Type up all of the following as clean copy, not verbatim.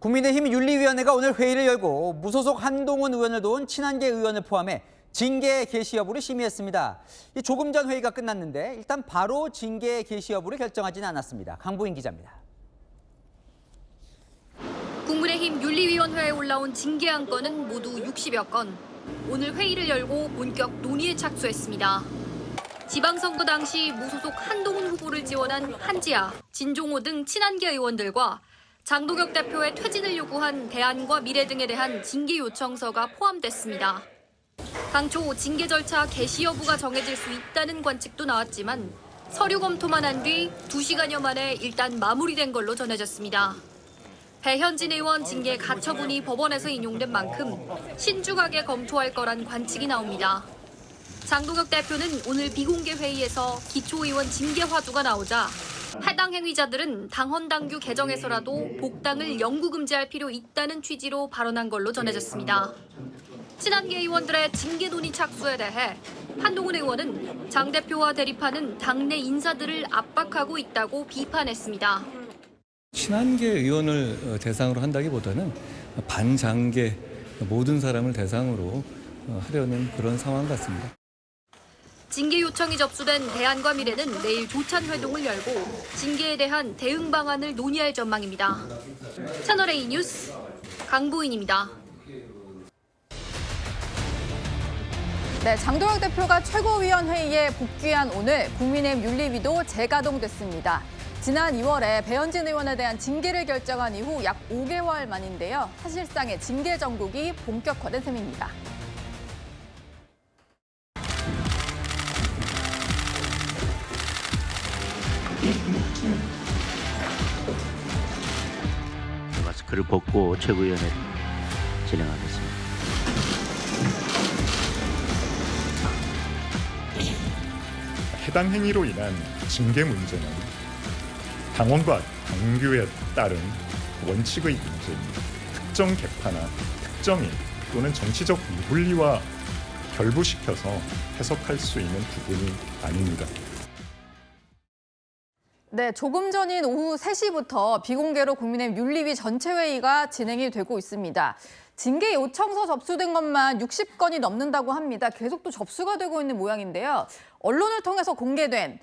국민의힘 윤리위원회가 오늘 회의를 열고 무소속 한동훈 의원을 도운 친한계 의원을 포함해 징계 개시 여부를 심의했습니다. 조금 전 회의가 끝났는데 일단 바로 징계 개시 여부를 결정하지는 않았습니다. 강보인 기자입니다. 국민의힘 윤리위원회에 올라온 징계 안건은 모두 60여 건. 오늘 회의를 열고 본격 논의에 착수했습니다. 지방선거 당시 무소속 한동훈 후보를 지원한 한지아, 진종호 등 친한계 의원들과 장동혁 대표의 퇴진을 요구한 대안과 미래 등에 대한 징계 요청서가 포함됐습니다. 당초 징계 절차 개시 여부가 정해질 수 있다는 관측도 나왔지만 서류 검토만 한 뒤 2시간여 만에 일단 마무리된 걸로 전해졌습니다. 배현진 의원 징계 가처분이 법원에서 인용된 만큼 신중하게 검토할 거란 관측이 나옵니다. 장동혁 대표는 오늘 비공개 회의에서 기초의원 징계 화두가 나오자 해당 행위자들은 당헌 당규 개정에서라도 복당을 영구 금지할 필요 있다는 취지로 발언한 걸로 전해졌습니다. 친한계 의원들의 징계 논의 착수에 대해 한동훈 의원은 장 대표와 대립하는 당내 인사들을 압박하고 있다고 비판했습니다. 친한계 의원을 대상으로 한다기보다는 반장계 모든 사람을 대상으로 하려는 그런 상황 같습니다. 징계 요청이 접수된 대안과 미래는 내일 조찬 회동을 열고 징계에 대한 대응 방안을 논의할 전망입니다. 채널A 뉴스 강보인입니다. 네, 장동혁 대표가 최고위원회의에 복귀한 오늘 국민의힘 윤리위도 재가동됐습니다. 지난 2월에 배현진 의원에 대한 징계를 결정한 이후 약 5개월 만인데요. 사실상의 징계 정국이 본격화된 셈입니다. 마스크를 벗고 최고위원회 진행하겠습니다. 해당 행위로 인한 징계 문제는 당원과 당규에 따른 원칙의 문제입니다. 특정 계파나 특정인 또는 정치적 이분리와 결부시켜서 해석할 수 있는 부분이 아닙니다. 네, 조금 전인 오후 3시부터 비공개로 국민의힘 윤리위 전체 회의가 진행이 되고 있습니다. 징계 요청서 접수된 것만 60건이 넘는다고 합니다. 계속 또 접수가 되고 있는 모양인데요. 언론을 통해서 공개된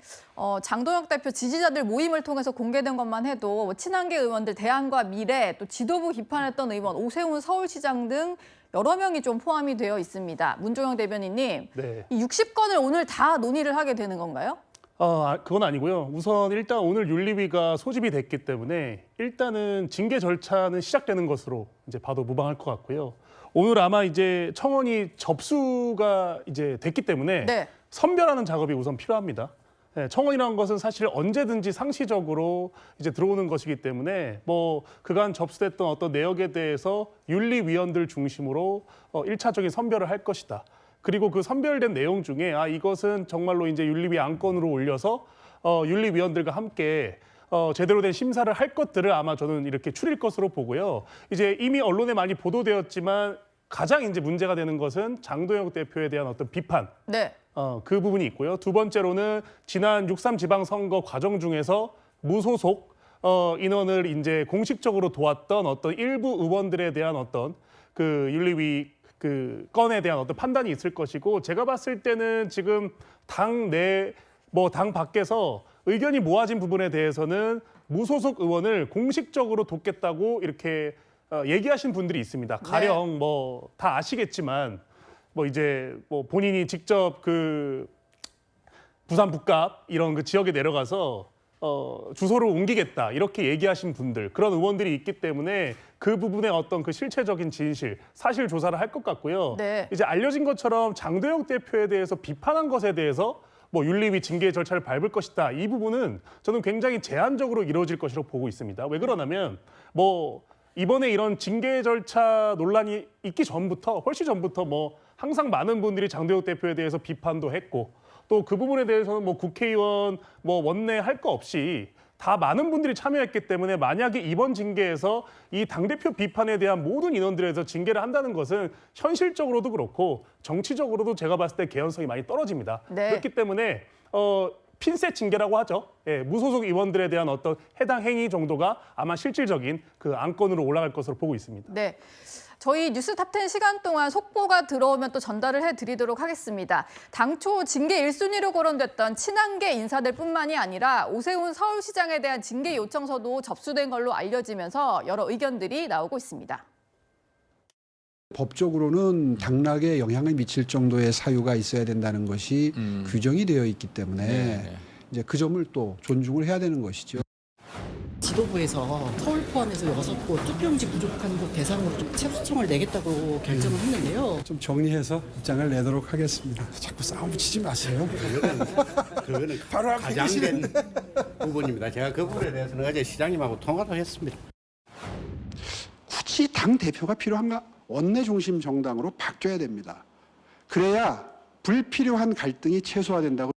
장동혁 대표 지지자들 모임을 통해서 공개된 것만 해도 친한계 의원들 대안과 미래, 또 지도부 비판했던 의원 오세훈 서울시장 등 여러 명이 좀 포함이 되어 있습니다. 문종영 대변인님, 네. 이 60건을 오늘 다 논의를 하게 되는 건가요? 그건 아니고요. 우선 일단 오늘 윤리위가 소집이 됐기 때문에 일단은 징계 절차는 시작되는 것으로 이제 봐도 무방할 것 같고요. 오늘 아마 이제 청원이 접수가 이제 됐기 때문에 네. 선별하는 작업이 우선 필요합니다. 네, 청원이라는 것은 사실 언제든지 상시적으로 이제 들어오는 것이기 때문에 뭐 그간 접수됐던 어떤 내역에 대해서 윤리위원들 중심으로 1차적인 선별을 할 것이다. 그리고 그 선별된 내용 중에 이것은 정말로 이제 윤리위 안건으로 올려서 윤리위원들과 함께 제대로 된 심사를 할 것들을 아마 저는 이렇게 추릴 것으로 보고요. 이제 이미 언론에 많이 보도되었지만 가장 이제 문제가 되는 것은 장동혁 대표에 대한 어떤 비판. 네. 그 부분이 있고요. 두 번째로는 지난 6.3 지방선거 과정 중에서 무소속 인원을 이제 공식적으로 도왔던 어떤 일부 의원들에 대한 어떤 그 윤리위 그 건에 대한 어떤 판단이 있을 것이고, 제가 봤을 때는 지금 당 내, 당 밖에서 의견이 모아진 부분에 대해서는 무소속 의원을 공식적으로 돕겠다고 이렇게 얘기하신 분들이 있습니다. 가령 다 아시겠지만 이제 본인이 직접 그 부산 북갑 이런 그 지역에 내려가서 주소를 옮기겠다 이렇게 얘기하신 분들, 그런 의원들이 있기 때문에 그 부분의 어떤 그 실체적인 진실, 사실 조사를 할 것 같고요. 네. 이제 알려진 것처럼 장동혁 대표에 대해서 비판한 것에 대해서 윤리위 징계 절차를 밟을 것이다. 이 부분은 저는 굉장히 제한적으로 이루어질 것으로 보고 있습니다. 왜 그러냐면 이번에 이런 징계 절차 논란이 있기 전부터, 훨씬 전부터 항상 많은 분들이 장동혁 대표에 대해서 비판도 했고, 또 그 부분에 대해서는 국회의원 원내 할 거 없이 다 많은 분들이 참여했기 때문에 만약에 이번 징계에서 이 당대표 비판에 대한 모든 인원들에 대해서 징계를 한다는 것은 현실적으로도 그렇고 정치적으로도 제가 봤을 때 개연성이 많이 떨어집니다. 네. 그렇기 때문에 핀셋 징계라고 하죠. 예, 무소속 의원들에 대한 어떤 해당 행위 정도가 아마 실질적인 그 안건으로 올라갈 것으로 보고 있습니다. 네. 저희 뉴스탑10 시간 동안 속보가 들어오면 또 전달을 해드리도록 하겠습니다. 당초 징계 1순위로 거론됐던 친한계 인사들뿐만이 아니라 오세훈 서울시장에 대한 징계 요청서도 접수된 걸로 알려지면서 여러 의견들이 나오고 있습니다. 법적으로는 당락에 영향을 미칠 정도의 사유가 있어야 된다는 것이 규정이 되어 있기 때문에 이제 그 점을 또 존중을 해야 되는 것이죠. 지도부에서 서울 포함해서 6곳 투표용지 부족한 곳 대상으로 좀 체포청을 내겠다고 결정을 했는데요. 좀 정리해서 입장을 내도록 하겠습니다. 자꾸 싸움 붙이지 마세요. 그거는 바로 앞에 가장된 부분입니다. 제가 그 부분에 대해서는 어제 시장님하고 통화도 했습니다. 굳이 당 대표가 필요한가? 원내 중심 정당으로 바뀌어야 됩니다. 그래야 불필요한 갈등이 최소화된다고.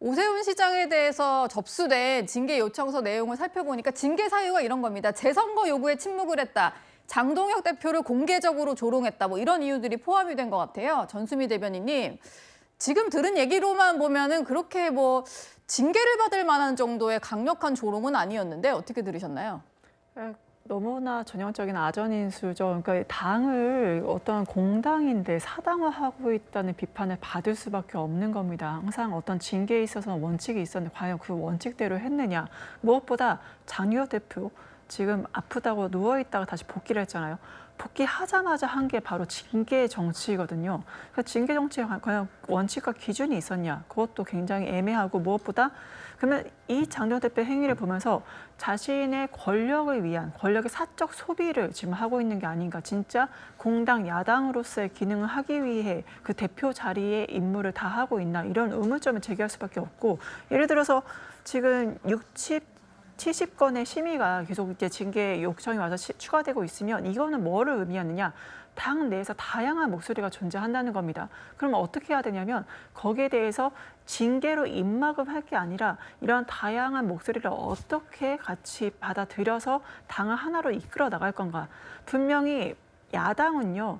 오세훈 시장에 대해서 접수된 징계 요청서 내용을 살펴보니까 징계 사유가 이런 겁니다. 재선거 요구에 침묵을 했다. 장동혁 대표를 공개적으로 조롱했다. 뭐 이런 이유들이 포함이 된 것 같아요. 전수미 대변인님, 지금 들은 얘기로만 보면은 그렇게 뭐 징계를 받을 만한 정도의 강력한 조롱은 아니었는데 어떻게 들으셨나요? 너무나 전형적인 아전인수죠. 그러니까 당을 어떤 공당인데 사당화하고 있다는 비판을 받을 수밖에 없는 겁니다. 항상 어떤 징계에 있어서는 원칙이 있었는데 과연 그 원칙대로 했느냐. 무엇보다 장유혁 대표 지금 아프다고 누워있다가 다시 복귀를 했잖아요. 복귀하자마자 한 게 바로 징계 정치거든요. 그러니까 징계 정치에 과연 원칙과 기준이 있었냐. 그것도 굉장히 애매하고 무엇보다 그러면 이 장동혁 대표 행위를 보면서 자신의 권력을 위한 권력의 사적 소비를 지금 하고 있는 게 아닌가. 진짜 공당 야당으로서의 기능을 하기 위해 그 대표 자리에 임무를 다 하고 있나. 이런 의문점을 제기할 수밖에 없고 예를 들어서 지금 70건의 심의가 계속 이제 징계 요청이 와서 추가되고 있으면 이거는 뭐를 의미하느냐. 당 내에서 다양한 목소리가 존재한다는 겁니다. 그러면 어떻게 해야 되냐면 거기에 대해서 징계로 입막음 할 게 아니라 이런 다양한 목소리를 어떻게 같이 받아들여서 당을 하나로 이끌어 나갈 건가. 분명히 야당은요.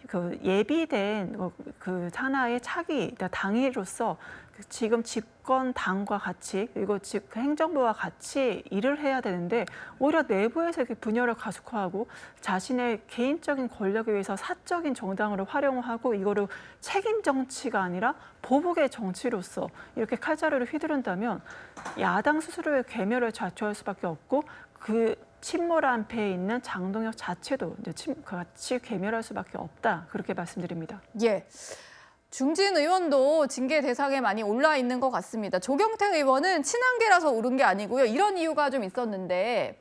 그 예비된 그 하나의 차기 당위로서 지금 집권 당과 같이 그리고 행정부와 같이 일을 해야 되는데 오히려 내부에서 이렇게 분열을 가속화하고 자신의 개인적인 권력에 의해서 사적인 정당으로 활용하고 이거를 책임 정치가 아니라 보복의 정치로서 이렇게 칼자루를 휘두른다면 야당 스스로의 괴멸을 자초할 수밖에 없고 그 침몰한 배에 있는 장동혁 자체도 이제 같이 괴멸할 수밖에 없다. 그렇게 말씀드립니다. 예. 중진 의원도 징계 대상에 많이 올라 있는 것 같습니다. 조경태 의원은 친한계라서 오른 게 아니고요. 이런 이유가 좀 있었는데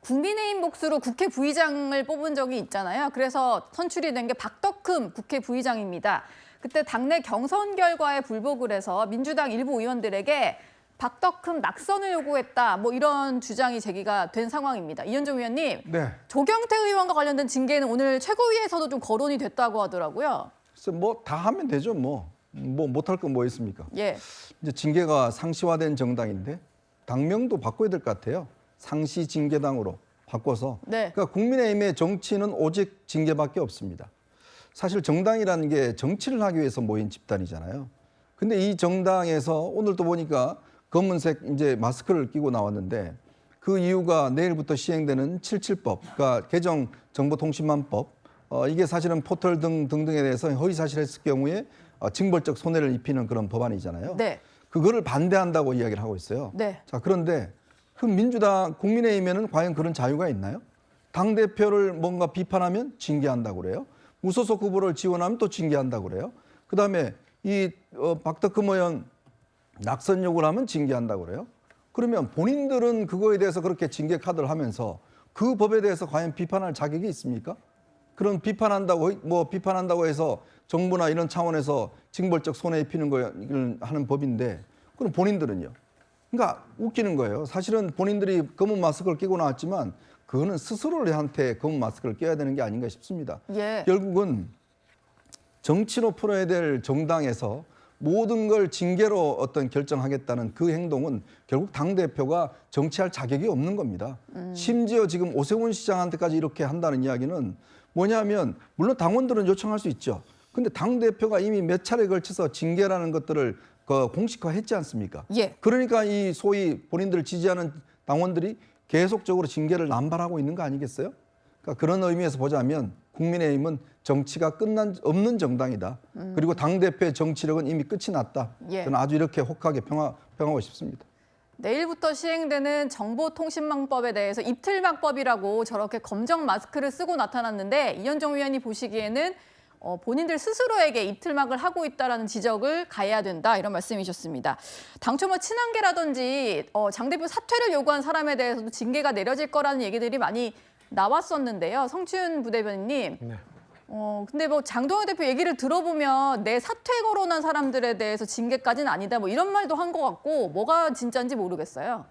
국민의힘 몫으로 국회 부의장을 뽑은 적이 있잖아요. 그래서 선출이 된 게 박덕흠 국회 부의장입니다. 그때 당내 경선 결과에 불복을 해서 민주당 일부 의원들에게 박덕흠 낙선을 요구했다. 뭐 이런 주장이 제기가 된 상황입니다. 이현정 의원님, 네. 조경태 의원과 관련된 징계는 오늘 최고위에서도 좀 거론이 됐다고 하더라고요. 그래서 뭐 다 하면 되죠. 뭐 못할 건 뭐 있습니까? 예. 이제 징계가 상시화된 정당인데 당명도 바꿔야 될 것 같아요. 상시 징계당으로 바꿔서. 네. 그러니까 국민의힘의 정치는 오직 징계밖에 없습니다. 사실 정당이라는 게 정치를 하기 위해서 모인 집단이잖아요. 근데 이 정당에서 오늘 또 보니까 검은색 이제 마스크를 끼고 나왔는데 그 이유가 내일부터 시행되는 77법, 그러니까 개정 정보통신망법. 이게 사실은 포털 등등에 대해서 허위사실했을 경우에 징벌적 손해를 입히는 그런 법안이잖아요. 네. 그거를 반대한다고 이야기를 하고 있어요. 네. 자, 그런데 그 민주당 국민의힘에는 과연 그런 자유가 있나요? 당대표를 뭔가 비판하면 징계한다고 그래요. 무소속 후보를 지원하면 또 징계한다고 그래요. 그다음에 이 박덕흠 의원 낙선 요구를 하면 징계한다고 그래요. 그러면 본인들은 그거에 대해서 그렇게 징계 카드를 하면서 그 법에 대해서 과연 비판할 자격이 있습니까? 그런 비판한다고 해서 정부나 이런 차원에서 징벌적 손해 입히는 걸 하는 법인데 그럼 본인들은요? 그러니까 웃기는 거예요. 사실은 본인들이 검은 마스크를 끼고 나왔지만 그거는 스스로한테 검은 마스크를 껴야 되는 게 아닌가 싶습니다. 예. 결국은 정치로 풀어야 될 정당에서 모든 걸 징계로 어떤 결정하겠다는 그 행동은 결국 당대표가 정치할 자격이 없는 겁니다. 심지어 지금 오세훈 시장한테까지 이렇게 한다는 이야기는 뭐냐면 물론 당원들은 요청할 수 있죠. 근데 당대표가 이미 몇 차례에 걸쳐서 징계라는 것들을 공식화했지 않습니까? 예. 그러니까 이 소위 본인들을 지지하는 당원들이 계속적으로 징계를 남발하고 있는 거 아니겠어요? 그러니까 그런 의미에서 보자면 국민의힘은 정치가 없는 정당이다. 그리고 당대표의 정치력은 이미 끝이 났다. 예. 저는 아주 이렇게 혹하게 평하고 싶습니다. 내일부터 시행되는 정보통신망법에 대해서 입틀막법이라고 저렇게 검정 마스크를 쓰고 나타났는데 이현정 위원이 보시기에는 본인들 스스로에게 입틀막을 하고 있다라는 지적을 가해야 된다 이런 말씀이셨습니다. 당초 뭐 친한계라든지 장 대표 사퇴를 요구한 사람에 대해서도 징계가 내려질 거라는 얘기들이 많이 나왔었는데요. 성춘 부대변인님. 네. 근데 뭐 장동혁 대표 얘기를 들어보면 내 사퇴 거론한 사람들에 대해서 징계까지는 아니다. 뭐 이런 말도 한 것 같고 뭐가 진짜인지 모르겠어요.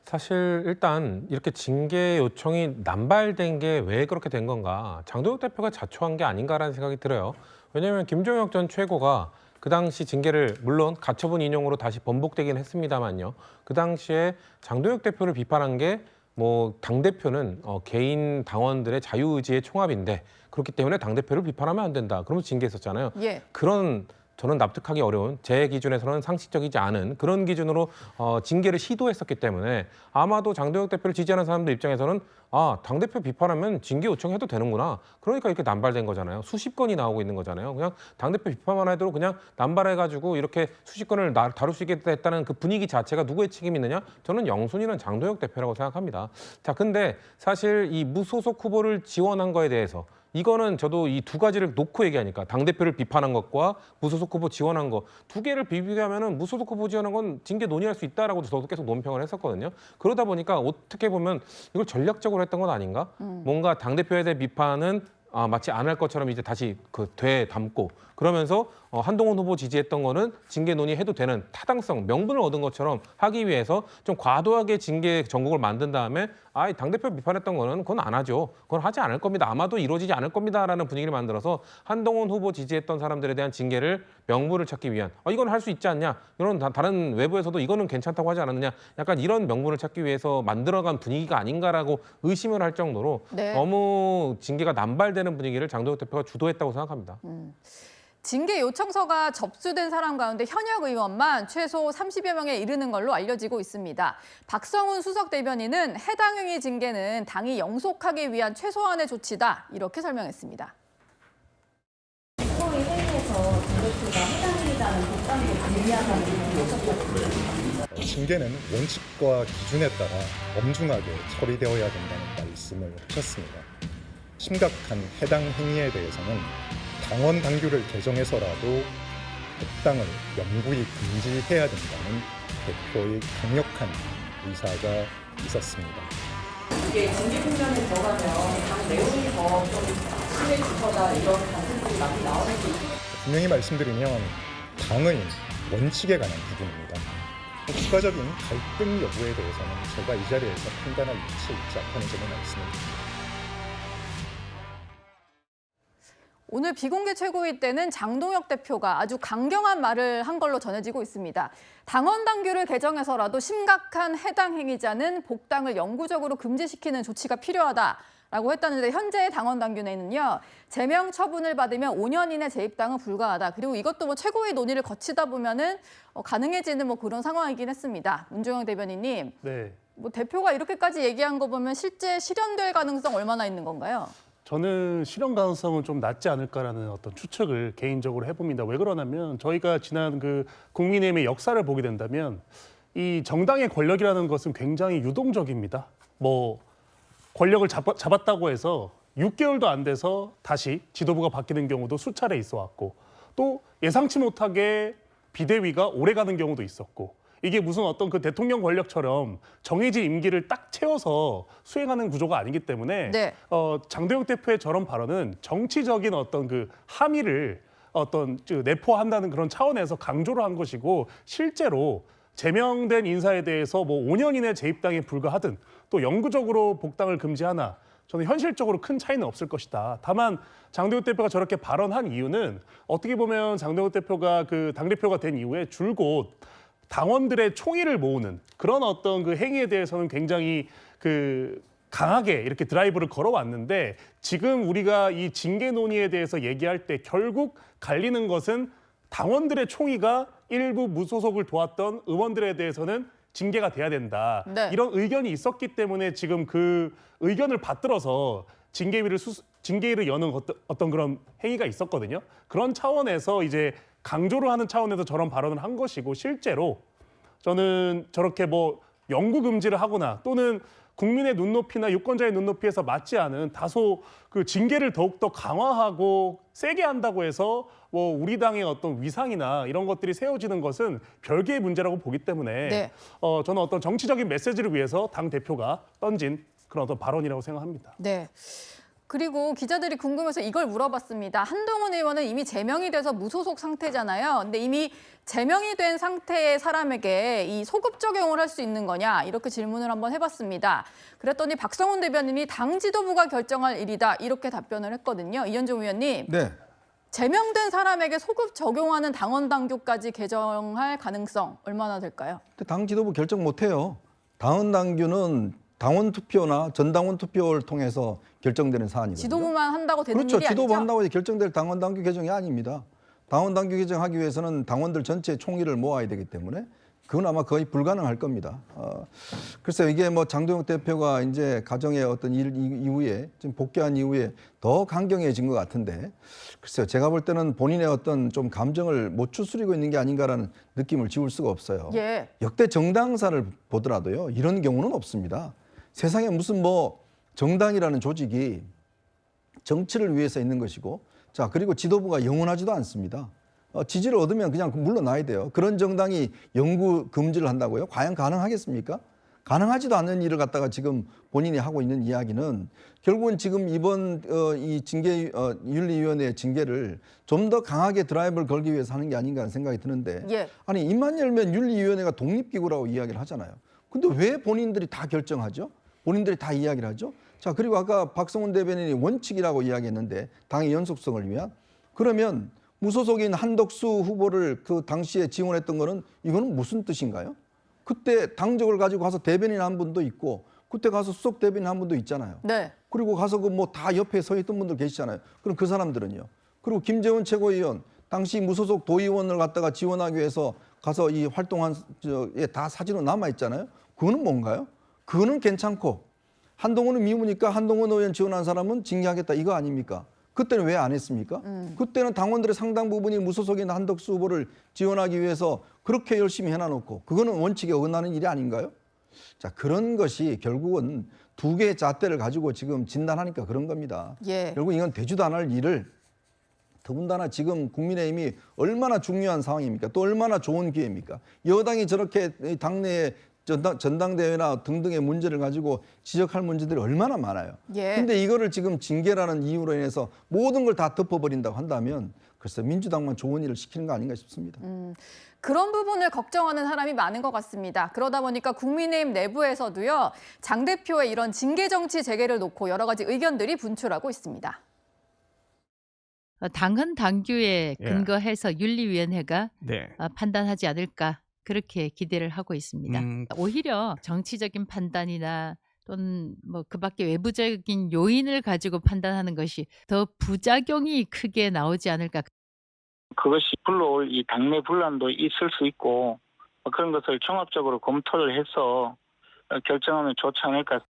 사실 일단 이렇게 징계 요청이 남발된 게 왜 그렇게 된 건가? 장동혁 대표가 자초한 게 아닌가라는 생각이 들어요. 왜냐하면 김종혁 전 최고가 그 당시 징계를 물론 가처분 인용으로 다시 번복되긴 했습니다만요. 그 당시에 장동혁 대표를 비판한 게 뭐 당대표는 개인 당원들의 자유의지의 총합인데 그렇기 때문에 당대표를 비판하면 안 된다. 그러면서 징계했었잖아요. 예. 그런 저는 납득하기 어려운 제 기준에서는 상식적이지 않은 그런 기준으로 징계를 시도했었기 때문에 아마도 장동혁 대표를 지지하는 사람들 입장에서는 아, 당대표 비판하면 징계 요청해도 되는구나. 그러니까 이렇게 남발된 거잖아요. 수십 건이 나오고 있는 거잖아요. 그냥 당대표 비판만 하도록 그냥 남발해가지고 이렇게 수십 건을 다룰 수 있게 됐다는 그 분위기 자체가 누구의 책임이 있느냐? 저는 영순위는 장동혁 대표라고 생각합니다. 자, 근데 사실 이 무소속 후보를 지원한 거에 대해서 이거는 저도 이 두 가지를 놓고 얘기하니까 당대표를 비판한 것과 무소속 후보 지원한 거 두 개를 비교하면은 무소속 후보 지원한 건 징계 논의할 수 있다라고 저도 계속 논평을 했었거든요. 그러다 보니까 어떻게 보면 이걸 전략적으로 했던 건 아닌가? 뭔가 당대표에 대한 비판은 마치 안 할 것처럼 이제 다시 되담고 그러면서 한동훈 후보 지지했던 거는 징계 논의해도 되는 타당성, 명분을 얻은 것처럼 하기 위해서 좀 과도하게 징계 전국을 만든 다음에 당대표 비판했던 거는 그건 안 하죠. 그건 하지 않을 겁니다. 아마도 이루어지지 않을 겁니다라는 분위기를 만들어서 한동훈 후보 지지했던 사람들에 대한 징계를 명분을 찾기 위한 이건 할 수 있지 않냐. 이런 다른 외부에서도 이거는 괜찮다고 하지 않았느냐. 약간 이런 명분을 찾기 위해서 만들어간 분위기가 아닌가라고 의심을 할 정도로 네. 너무 징계가 남발되는 분위기를 장동혁 대표가 주도했다고 생각합니다. 징계 요청서가 접수된 사람 가운데 현역 의원만 최소 30여 명에 이르는 걸로 알려지고 있습니다. 박성훈 수석 대변인은 해당 행위 징계는 당이 영속하기 위한 최소한의 조치다 이렇게 설명했습니다. 소위 회의에서 당대표가 해당 행위자는 복당으로 불리하다는 얘기를 징계는 원칙과 기준에 따라 엄중하게 처리되어야 된다는 말씀을 하셨습니다. 심각한 해당 행위에 대해서는 당원 당규를 개정해서라도 복당을 영구히 금지해야 된다는 대표의 강력한 의사가 있었습니다. 이게 징계 국면에 들어가면 당 내용이 더 좀 심해질 거다 이런 관측들이 많이 나오는데 분명히 말씀드리면 당의 원칙에 관한 부분입니다. 추가적인 갈등 여부에 대해서는 제가 이 자리에서 판단할 위치에 있지 않다는 점을 말씀드립니다. 오늘 비공개 최고위 때는 장동혁 대표가 아주 강경한 말을 한 걸로 전해지고 있습니다. 당원 당규를 개정해서라도 심각한 해당 행위자는 복당을 영구적으로 금지시키는 조치가 필요하다라고 했다는데 현재의 당원 당규내는요. 제명 처분을 받으면 5년 이내 재입당은 불가하다. 그리고 이것도 뭐 최고위 논의를 거치다 보면은 가능해지는 뭐 그런 상황이긴 했습니다. 문종영 대변인님. 네. 뭐 대표가 이렇게까지 얘기한 거 보면 실제 실현될 가능성 얼마나 있는 건가요? 저는 실현 가능성은 좀 낮지 않을까라는 어떤 추측을 개인적으로 해봅니다. 왜 그러냐면 저희가 지난 그 국민의힘의 역사를 보게 된다면 이 정당의 권력이라는 것은 굉장히 유동적입니다. 뭐 권력을 잡았다고 해서 6개월도 안 돼서 다시 지도부가 바뀌는 경우도 수차례 있어 왔고 또 예상치 못하게 비대위가 오래 가는 경우도 있었고 이게 무슨 어떤 그 대통령 권력처럼 정해진 임기를 딱 채워서 수행하는 구조가 아니기 때문에 네. 장동혁 대표의 저런 발언은 정치적인 어떤 그 함의를 내포한다는 그런 차원에서 강조를 한 것이고 실제로 제명된 인사에 대해서 뭐 5년 이내 재입당에 불과하든 또 영구적으로 복당을 금지하나 저는 현실적으로 큰 차이는 없을 것이다. 다만 장동혁 대표가 저렇게 발언한 이유는 어떻게 보면 장동혁 대표가 그 당대표가 된 이후에 줄곧 당원들의 총의를 모으는 그런 어떤 그 행위에 대해서는 굉장히 그 강하게 이렇게 드라이브를 걸어왔는데 지금 우리가 이 징계 논의에 대해서 얘기할 때 결국 갈리는 것은 당원들의 총의가 일부 무소속을 도왔던 의원들에 대해서는 징계가 돼야 된다. 네. 이런 의견이 있었기 때문에 지금 그 의견을 받들어서 징계위를 여는 어떤 그런 행위가 있었거든요. 그런 차원에서 이제 강조를 하는 차원에서 저런 발언을 한 것이고, 실제로 저는 저렇게 뭐 영구 금지를 하거나 또는 국민의 눈높이나 유권자의 눈높이에서 맞지 않은 다소 그 징계를 더욱더 강화하고 세게 한다고 해서 뭐 우리 당의 어떤 위상이나 이런 것들이 세워지는 것은 별개의 문제라고 보기 때문에 네. 저는 어떤 정치적인 메시지를 위해서 당 대표가 던진 그런 어떤 발언이라고 생각합니다. 네. 그리고 기자들이 궁금해서 이걸 물어봤습니다. 한동훈 의원은 이미 제명이 돼서 무소속 상태잖아요. 근데 이미 제명이 된 상태의 사람에게 이 소급 적용을 할 수 있는 거냐, 이렇게 질문을 한번 해봤습니다. 그랬더니 박성훈 대변인이 당 지도부가 결정할 일이다, 이렇게 답변을 했거든요. 이현종 의원님. 네. 제명된 사람에게 소급 적용하는 당원 당규까지 개정할 가능성 얼마나 될까요? 당 지도부 결정 못해요. 당원 당규는 당원 투표나 전당원 투표를 통해서 결정되는 사안이거든요. 지도부만 한다고 되는 그렇죠. 일이 아니죠? 지도부 한다고 결정될 당원 당규 개정이 아닙니다. 당원 당규 개정하기 위해서는 당원들 전체 총의를 모아야 되기 때문에 그건 아마 거의 불가능할 겁니다. 글쎄요, 이게 뭐 장도영 대표가 이제 가정의 어떤 일 이후에 지금 복귀한 이후에 더 강경해진 것 같은데, 글쎄요, 제가 볼 때는 본인의 어떤 좀 감정을 못 추스리고 있는 게 아닌가라는 느낌을 지울 수가 없어요. 예. 역대 정당사를 보더라도요, 이런 경우는 없습니다. 세상에 무슨 뭐 정당이라는 조직이 정치를 위해서 있는 것이고, 자, 그리고 지도부가 영원하지도 않습니다. 지지를 얻으면 그냥 물러나야 돼요. 그런 정당이 영구 금지를 한다고요? 과연 가능하겠습니까? 가능하지도 않는 일을 갖다가 지금 본인이 하고 있는 이야기는 결국은 지금 이번 이 징계 윤리위원회 징계를 좀 더 강하게 드라이브를 걸기 위해서 하는 게 아닌가 하는 생각이 드는데, 예. 아니 입만 열면 윤리위원회가 독립기구라고 이야기를 하잖아요. 근데 왜 본인들이 다 결정하죠? 본인들이 다 이야기를 하죠? 자, 그리고 아까 박성훈 대변인이 원칙이라고 이야기했는데 당의 연속성을 위한, 그러면 무소속인 한덕수 후보를 그 당시에 지원했던 거는 이거는 무슨 뜻인가요? 그때 당적을 가지고 가서 대변인 한 분도 있고 그때 가서 수석 대변인 한 분도 있잖아요. 네. 그리고 가서 그 뭐 다 옆에 서 있던 분들 계시잖아요. 그럼 그 사람들은요. 그리고 김재원 최고위원 당시 무소속 도의원을 갖다가 지원하기 위해서 가서 이 활동한 다 사진으로 남아 있잖아요. 그거는 뭔가요? 그거는 괜찮고 한동훈은 미우니까 한동훈 의원 지원한 사람은 징계하겠다, 이거 아닙니까? 그때는 왜 안 했습니까? 그때는 당원들의 상당 부분이 무소속인 한덕수 후보를 지원하기 위해서 그렇게 열심히 해놔놓고 그거는 원칙에 어긋나는 일이 아닌가요? 자, 그런 것이 결국은 두 개의 잣대를 가지고 지금 진단하니까 그런 겁니다. 예. 결국 이건 되지도 않을 일을, 더군다나 지금 국민의힘이 얼마나 중요한 상황입니까? 또 얼마나 좋은 기회입니까? 여당이 저렇게 당내에 전당대회나 등등의 문제를 가지고 지적할 문제들이 얼마나 많아요. 예. 근데 이거를 지금 징계라는 이유로 인해서 모든 걸 다 덮어버린다고 한다면 글쎄 민주당만 좋은 일을 시키는 거 아닌가 싶습니다. 그런 부분을 걱정하는 사람이 많은 것 같습니다. 그러다 보니까 국민의힘 내부에서도요, 장 대표의 이런 징계 정치 재개를 놓고 여러 가지 의견들이 분출하고 있습니다. 당헌 당규에 근거해서 윤리위원회가 판단하지 않을까, 그렇게 기대를 하고 있습니다. 오히려 정치적인 판단이나 또는 뭐 그 밖에 외부적인 요인을 가지고 판단하는 것이 더 부작용이 크게 나오지 않을까. 그것이 불러올 이 당내 분란도 있을 수 있고 그런 것을 종합적으로 검토를 해서 결정하면 좋지 않을까.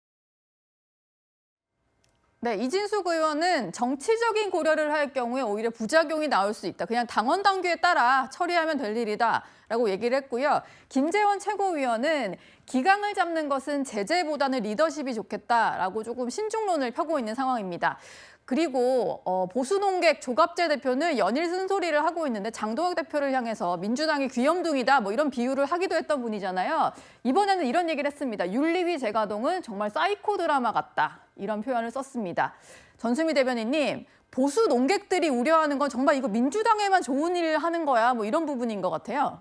네, 이진숙 의원은 정치적인 고려를 할 경우에 오히려 부작용이 나올 수 있다. 그냥 당원 당규에 따라 처리하면 될 일이다라고 얘기를 했고요. 김재원 최고위원은 기강을 잡는 것은 제재보다는 리더십이 좋겠다라고 조금 신중론을 펴고 있는 상황입니다. 그리고 보수 농객 조갑재 대표는 연일 쓴소리를 하고 있는데 장동혁 대표를 향해서 민주당이 귀염둥이다, 뭐 이런 비유를 하기도 했던 분이잖아요. 이번에는 이런 얘기를 했습니다. 윤리위 재가동은 정말 사이코 드라마 같다, 이런 표현을 썼습니다. 전수미 대변인님, 보수 농객들이 우려하는 건 정말 이거 민주당에만 좋은 일을 하는 거야, 뭐 이런 부분인 것 같아요.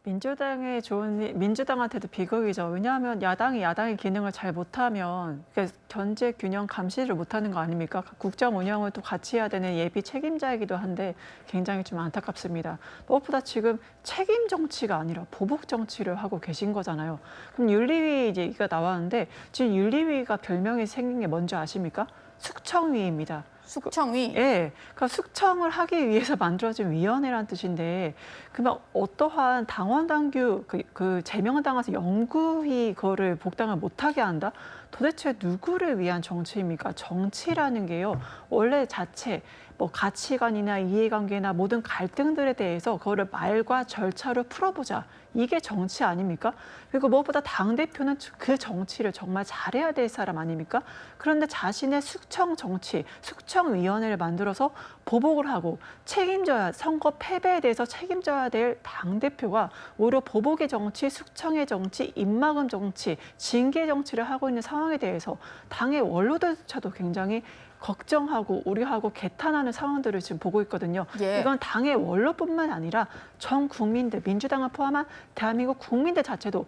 민주당에 좋은, 민주당한테도 비극이죠. 왜냐하면 야당이 야당의 기능을 잘 못하면, 그러니까 견제 균형 감시를 못하는 거 아닙니까? 국정 운영을 또 같이 해야 되는 예비 책임자이기도 한데 굉장히 좀 안타깝습니다. 무엇보다 지금 책임 정치가 아니라 보복 정치를 하고 계신 거잖아요. 그럼 윤리위 얘기가 나왔는데 지금 윤리위가 별명이 생긴 게 뭔지 아십니까? 숙청위입니다. 숙청위? 예. 그러니까 숙청을 하기 위해서 만들어진 위원회라는 뜻인데 그러면 어떠한 당원 당규 그 제명을 당해서 영구히 그거를 복당을 못하게 한다? 도대체 누구를 위한 정치입니까? 정치라는 게요. 원래 자체 뭐 가치관이나 이해관계나 모든 갈등들에 대해서 그거를 말과 절차로 풀어보자. 이게 정치 아닙니까? 그리고 무엇보다 당대표는 그 정치를 정말 잘해야 될 사람 아닙니까? 그런데 자신의 숙청 정치, 숙청위원회를 만들어서 보복을 하고 책임져야, 선거 패배에 대해서 책임져야 될 당대표가 오히려 보복의 정치, 숙청의 정치, 입막음 정치, 징계 정치를 하고 있는 상황에 대해서 당의 원로들조차도 굉장히 걱정하고 우려하고 개탄하는 상황들을 지금 보고 있거든요. 예. 이건 당의 원로뿐만 아니라 전 국민들, 민주당을 포함한 대한민국 국민들 자체도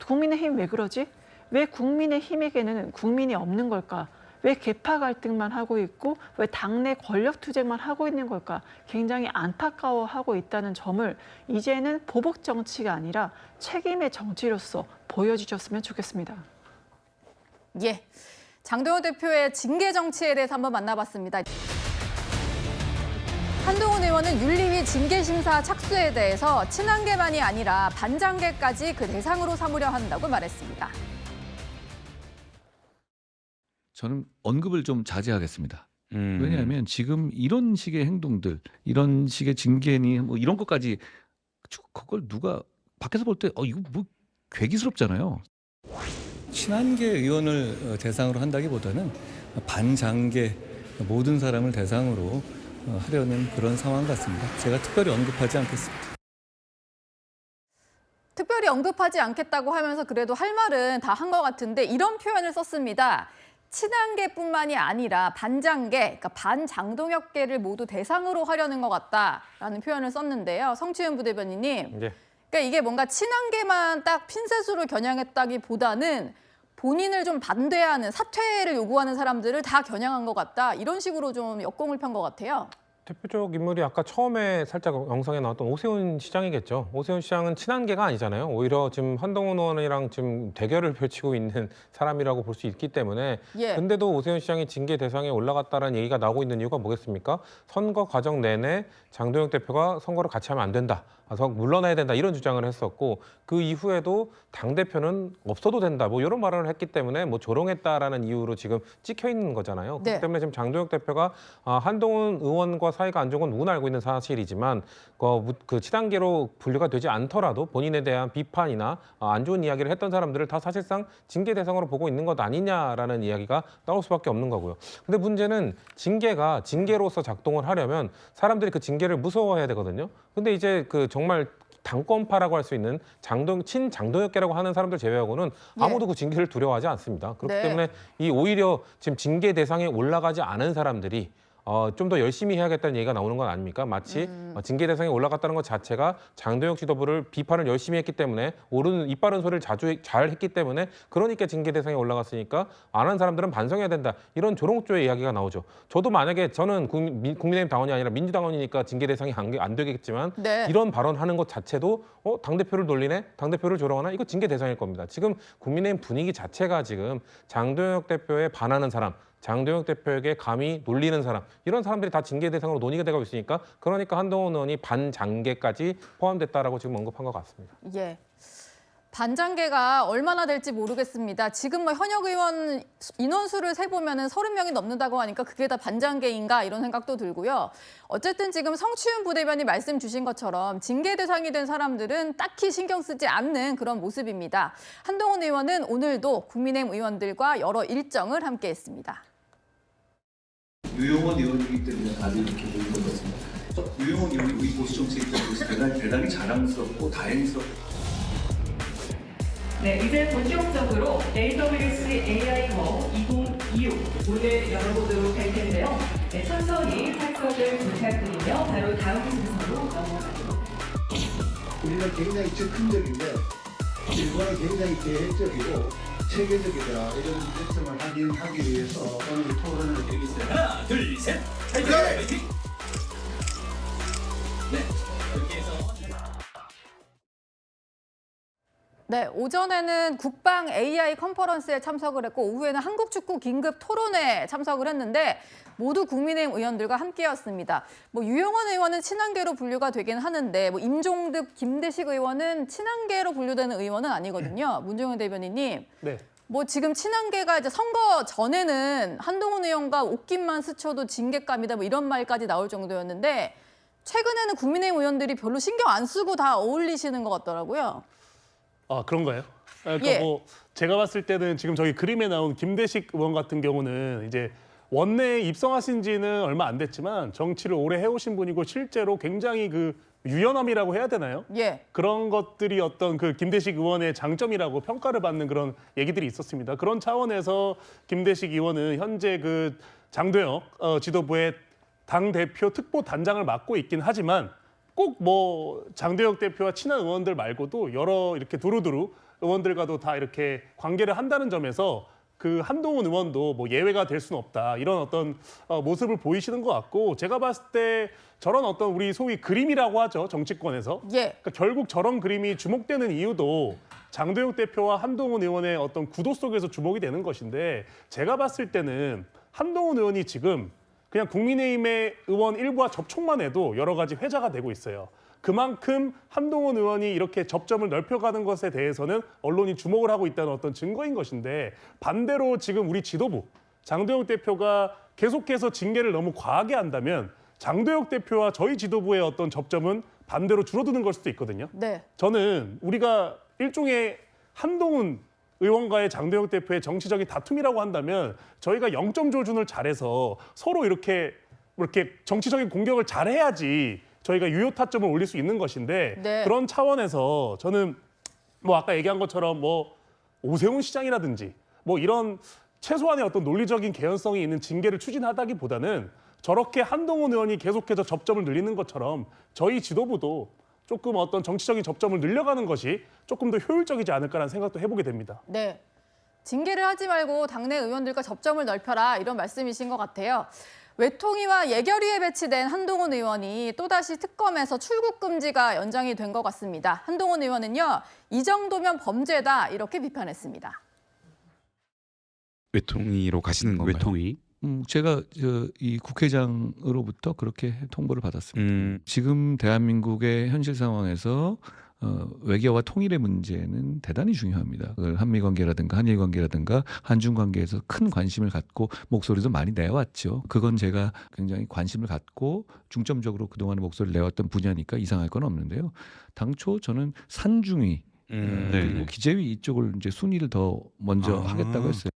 국민의힘 왜 그러지? 왜 국민의힘에게는 국민이 없는 걸까? 왜 계파 갈등만 하고 있고 왜 당내 권력 투쟁만 하고 있는 걸까? 굉장히 안타까워하고 있다는 점을 이제는 보복 정치가 아니라 책임의 정치로서 보여주셨으면 좋겠습니다. 예. 장도영 대표의 징계 정치에 대해서 한번 만나봤습니다. 한동훈 의원은 윤리위 징계심사 착수에 대해서 친한계만이 아니라 반장계까지 그 대상으로 삼으려 한다고 말했습니다. 저는 언급을 좀 자제하겠습니다. 왜냐하면 지금 이런 식의 행동들, 이런 식의 징계니 뭐 이런 것까지 그걸 누가 밖에서 볼 때 이거 뭐 괴기스럽잖아요. 친한계 의원을 대상으로 한다기보다는 반장계 모든 사람을 대상으로 하려는 그런 상황 같습니다. 제가 특별히 언급하지 않겠습니다. 특별히 언급하지 않겠다고 하면서 그래도 할 말은 다 한 것 같은데 이런 표현을 썼습니다. 친한계뿐만이 아니라 반장계, 그러니까 반장동혁계를 모두 대상으로 하려는 것 같다라는 표현을 썼는데요. 성추현 부대변인님, 그러니까 이게 뭔가 친한계만 딱 핀셋으로 겨냥했다기보다는 본인을 좀 반대하는, 사퇴를 요구하는 사람들을 다 겨냥한 것 같다. 이런 식으로 좀 역공을 편 것 같아요. 대표적 인물이 아까 처음에 살짝 영상에 나왔던 오세훈 시장이겠죠. 오세훈 시장은 친한계가 아니잖아요. 오히려 지금 한동훈 의원이랑 지금 대결을 펼치고 있는 사람이라고 볼 수 있기 때문에 근데도 오세훈 시장이 징계 대상에 올라갔다는 얘기가 나오고 있는 이유가 뭐겠습니까? 선거 과정 내내 장도영 대표가 선거를 같이 하면 안 된다. 물러나야 된다 이런 주장을 했었고 그 이후에도 당대표는 없어도 된다 뭐 이런 말을 했기 때문에 뭐 조롱했다라는 이유로 지금 찍혀 있는 거잖아요. 그렇기 때문에 지금 장도영 대표가 한동훈 의원과 사이가 안 좋은 건 누구나 알고 있는 사실이지만 그 친한계로 분류가 되지 않더라도 본인에 대한 비판이나 안 좋은 이야기를 했던 사람들을 다 사실상 징계 대상으로 보고 있는 것 아니냐라는 이야기가 나올 수밖에 없는 거고요. 근데 문제는 징계가 징계로서 작동을 하려면 사람들이 그 징계를 무서워해야 되거든요. 근데 이제 그 정말 당권파라고 할 수 있는 친장도혁계라고 하는 사람들 제외하고는 아무도 그 징계를 두려워하지 않습니다. 그렇기 때문에 이 오히려 지금 징계 대상에 올라가지 않은 사람들이 좀 더 열심히 해야겠다는 얘기가 나오는 건 아닙니까? 마치 징계 대상에 올라갔다는 것 자체가 장도혁 지도부를 비판을 열심히 했기 때문에 옳은 입바른 소리를 잘 했기 때문에 그러니까 징계 대상에 올라갔으니까 안 한 사람들은 반성해야 된다. 이런 조롱조의 이야기가 나오죠. 저도 만약에 저는 국민의힘 당원이 아니라 민주당원이니까 징계 대상이 안 되겠지만 이런 발언하는 것 자체도 당대표를 놀리네? 당대표를 조롱하나? 이거 징계 대상일 겁니다. 지금 국민의힘 분위기 자체가 지금 장도혁 대표에 반하는 사람, 장도혁 대표에게 감히 놀리는 사람 이런 사람들이 다 징계 대상으로 논의가 되고 있으니까 그러니까 한동훈 의원이 반장계까지 포함됐다라고 지금 언급한 것 같습니다. 예. 반장계가 얼마나 될지 모르겠습니다. 지금 현역 의원 인원수를 세보면 30명이 넘는다고 하니까 그게 다 반장계인가 이런 생각도 들고요. 어쨌든 지금 성추현 부대변인이 말씀 주신 것처럼 징계 대상이 된 사람들은 딱히 신경 쓰지 않는 그런 모습입니다. 한동훈 의원은 오늘도 국민의힘 의원들과 여러 일정을 함께했습니다. 유용원 의원이기 때문에 다들 이렇게 보는 것 같습니다. 유용원 의원이 우리 보수 정책에 대해서 대단히 자랑스럽고 다행스럽고. 네, 이제 본격적으로 AWS AI World 2026 오늘 열어보도록 할 텐데요. 네, 천천히 참석을 부탁드리며 바로 다음 순서로 넘어가도록 하겠습니다. 우리는 굉장히 즉흥적인데 일본은 굉장히 계획적이고 체계적이다 이런 결정을 하기 위해서 오늘 토론을 드리겠습니다. 하나, 둘, 셋, 파이팅! 네, 이렇게 해서 네, 오전에는 국방 AI 컨퍼런스에 참석을 했고 오후에는 한국축구 긴급 토론회에 참석을 했는데 모두 국민의힘 의원들과 함께였습니다. 유영원 의원은 친한계로 분류가 되긴 하는데 임종득, 김대식 의원은 친한계로 분류되는 의원은 아니거든요. 문종현 대변인님. 네. 지금 친한계가 이제 선거 전에는 한동훈 의원과 옷깃만 스쳐도 징계감이다 이런 말까지 나올 정도였는데 최근에는 국민의힘 의원들이 별로 신경 안 쓰고 다 어울리시는 것 같더라고요. 아, 그런가요? 그러니까 제가 봤을 때는 지금 저기 그림에 나온 김대식 의원 같은 경우는 이제 원내에 입성하신 지는 얼마 안 됐지만 정치를 오래 해오신 분이고 실제로 굉장히 그 유연함이라고 해야 되나요? 그런 것들이 어떤 그 김대식 의원의 장점이라고 평가를 받는 그런 얘기들이 있었습니다. 그런 차원에서 김대식 의원은 현재 그 장도혁 지도부의 당대표 특보단장을 맡고 있긴 하지만 꼭 장도혁 대표와 친한 의원들 말고도 여러 이렇게 두루두루 의원들과도 다 이렇게 관계를 한다는 점에서 그 한동훈 의원도 예외가 될 수는 없다. 이런 어떤 모습을 보이시는 것 같고 제가 봤을 때 저런 어떤 우리 소위 그림이라고 하죠. 정치권에서. 그러니까 결국 저런 그림이 주목되는 이유도 장도혁 대표와 한동훈 의원의 어떤 구도 속에서 주목이 되는 것인데 제가 봤을 때는 한동훈 의원이 지금 그냥 국민의힘의 의원 일부와 접촉만 해도 여러 가지 회자가 되고 있어요. 그만큼 한동훈 의원이 이렇게 접점을 넓혀가는 것에 대해서는 언론이 주목을 하고 있다는 어떤 증거인 것인데 반대로 지금 우리 지도부, 장도혁 대표가 계속해서 징계를 너무 과하게 한다면 장도혁 대표와 저희 지도부의 어떤 접점은 반대로 줄어드는 걸 수도 있거든요. 저는 우리가 일종의 한동훈 의원과의 장도혁 대표의 정치적인 다툼이라고 한다면 저희가 0점 조준을 잘해서 서로 이렇게 정치적인 공격을 잘해야지 저희가 유효 타점을 올릴 수 있는 것인데 그런 차원에서 저는 아까 얘기한 것처럼 오세훈 시장이라든지 이런 최소한의 어떤 논리적인 개연성이 있는 징계를 추진하다기보다는 저렇게 한동훈 의원이 계속해서 접점을 늘리는 것처럼 저희 지도부도 조금 어떤 정치적인 접점을 늘려가는 것이 조금 더 효율적이지 않을까라는 생각도 해보게 됩니다. 네, 징계를 하지 말고 당내 의원들과 접점을 넓혀라 이런 말씀이신 것 같아요. 외통위와 예결위에 배치된 한동훈 의원이 또다시 특검에서 출국 금지가 연장이 된 것 같습니다. 한동훈 의원은요, 이 정도면 범죄다 이렇게 비판했습니다. 외통위로 가시는 건가요? 외통위? 제가 이 국회의장으로부터 그렇게 통보를 받았습니다. 지금 대한민국의 현실 상황에서 외교와 통일의 문제는 대단히 중요합니다. 한미 관계라든가 한일 관계라든가 한중 관계에서 큰 관심을 갖고 목소리도 많이 내왔죠. 그건 제가 굉장히 관심을 갖고 중점적으로 그동안의 목소리를 내왔던 분야니까 이상할 건 없는데요. 당초 저는 산중위 그리고 기재위 이쪽을 이제 순위를 더 먼저 하겠다고 했어요.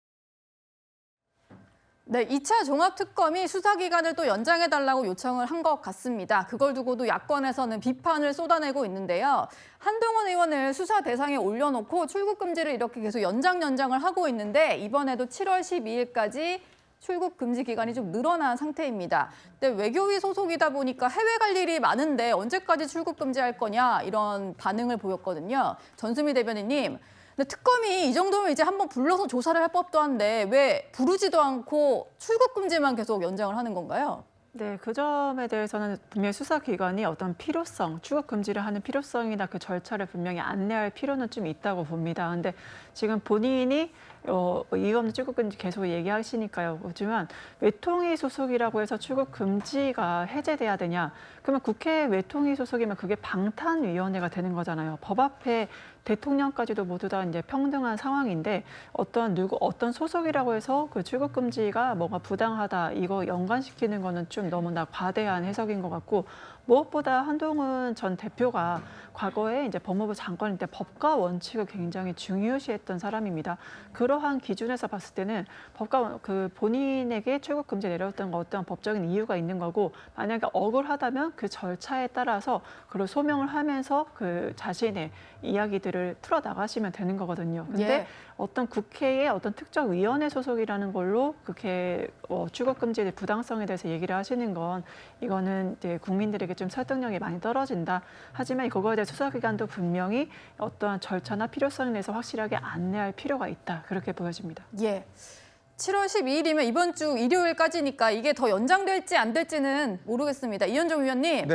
네, 2차 종합특검이 수사기간을 또 연장해달라고 요청을 한 것 같습니다. 그걸 두고도 야권에서는 비판을 쏟아내고 있는데요. 한동훈 의원을 수사 대상에 올려놓고 출국 금지를 이렇게 계속 연장을 하고 있는데 이번에도 7월 12일까지 출국 금지 기간이 좀 늘어난 상태입니다. 근데 외교위 소속이다 보니까 해외 갈 일이 많은데 언제까지 출국 금지할 거냐 이런 반응을 보였거든요. 전수미 대변인님. 근데 특검이 이 정도면 이제 한번 불러서 조사를 할 법도 한데 왜 부르지도 않고 출국 금지만 계속 연장을 하는 건가요? 네, 그 점에 대해서는 분명히 수사기관이 어떤 필요성, 출국 금지를 하는 필요성이나 그 절차를 분명히 안내할 필요는 좀 있다고 봅니다. 근데 지금 본인이 이유 없는 출국 금지 계속 얘기하시니까요. 하지만 외통위 소속이라고 해서 출국 금지가 해제돼야 되냐? 그러면 국회 외통위 소속이면 그게 방탄위원회가 되는 거잖아요. 법 앞에 대통령까지도 모두 다 이제 평등한 상황인데 어떤 소속이라고 해서 그 출국 금지가 뭐가 부당하다 이거 연관시키는 거는 좀 너무나 과대한 해석인 것 같고 무엇보다 한동훈 전 대표가 과거에 이제 법무부 장관일 때 법과 원칙을 굉장히 중요시했던 사람입니다. 그러한 기준에서 봤을 때는 법과 본인에게 출국 금지 내렸던 거 어떠한 법적인 이유가 있는 거고 만약에 억울하다면 그 절차에 따라서 그걸 소명을 하면서 그 자신의 이야기들을 풀어 나가시면 되는 거거든요. 근데 어떤 국회의 어떤 특정 위원회 소속이라는 걸로 그렇게 출국 금지의 부당성에 대해서 얘기를 하시는 건 이거는 이제 국민들에게 좀 설득력이 많이 떨어진다. 하지만 그거에 대해 수사기관도 분명히 어떠한 절차나 필요성에 대해서 확실하게 안내할 필요가 있다. 그렇게 보여집니다. 7월 12일이면 이번 주 일요일까지니까 이게 더 연장될지 안 될지는 모르겠습니다. 이현정 위원님.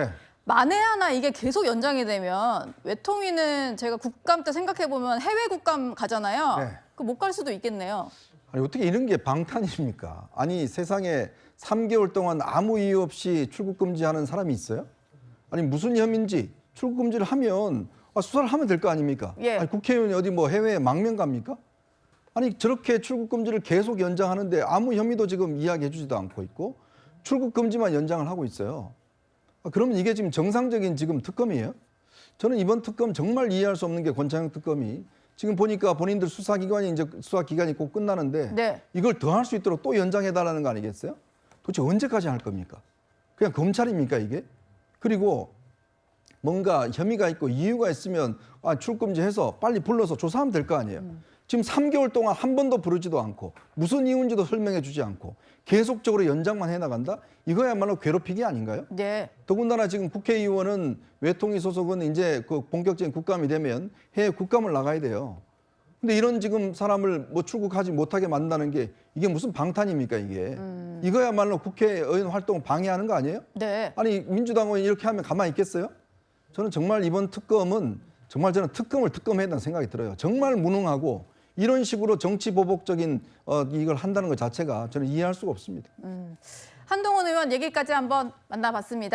만에 하나 이게 계속 연장이 되면 외통위는 제가 국감 때 생각해 보면 해외 국감 가잖아요. 네. 그 못 갈 수도 있겠네요. 아니 어떻게 이런 게 방탄입니까? 아니 세상에 3개월 동안 아무 이유 없이 출국 금지하는 사람이 있어요? 아니 무슨 혐의인지 출국 금지를 하면 수사를 하면 될 거 아닙니까? 예. 아니, 국회의원이 어디 뭐 해외에 망명 갑니까? 아니 저렇게 출국 금지를 계속 연장하는데 아무 혐의도 지금 이야기해 주지도 않고 있고 출국 금지만 연장을 하고 있어요. 그러면 이게 지금 정상적인 지금 특검이에요? 저는 이번 특검 정말 이해할 수 없는 게 권창용 특검이 지금 보니까 본인들 수사기관이 이제 수사기간이 곧 끝나는데 네. 이걸 더 할 수 있도록 또 연장해달라는 거 아니겠어요? 도대체 언제까지 할 겁니까? 그냥 검찰입니까 이게? 그리고 뭔가 혐의가 있고 이유가 있으면 출금지해서 빨리 불러서 조사하면 될 거 아니에요. 지금 3개월 동안 한 번도 부르지도 않고 무슨 이유인지도 설명해 주지 않고 계속적으로 연장만 해나간다? 이거야말로 괴롭히기 아닌가요? 네. 더군다나 지금 국회의원은 외통위 소속은 이제 그 본격적인 국감이 되면 해외 국감을 나가야 돼요. 근데 이런 지금 사람을 뭐 출국하지 못하게 만든다는 게 이게 무슨 방탄입니까 이게? 이거야말로 국회의원 활동 방해하는 거 아니에요? 네. 아니 민주당 의원이 이렇게 하면 가만히 있겠어요? 저는 정말 이번 특검은 정말 저는 특검을 특검해야 된다는 생각이 들어요. 정말 무능하고 이런 식으로 정치 보복적인 이걸 한다는 것 자체가 저는 이해할 수가 없습니다. 한동훈 의원 얘기까지 한번 만나봤습니다.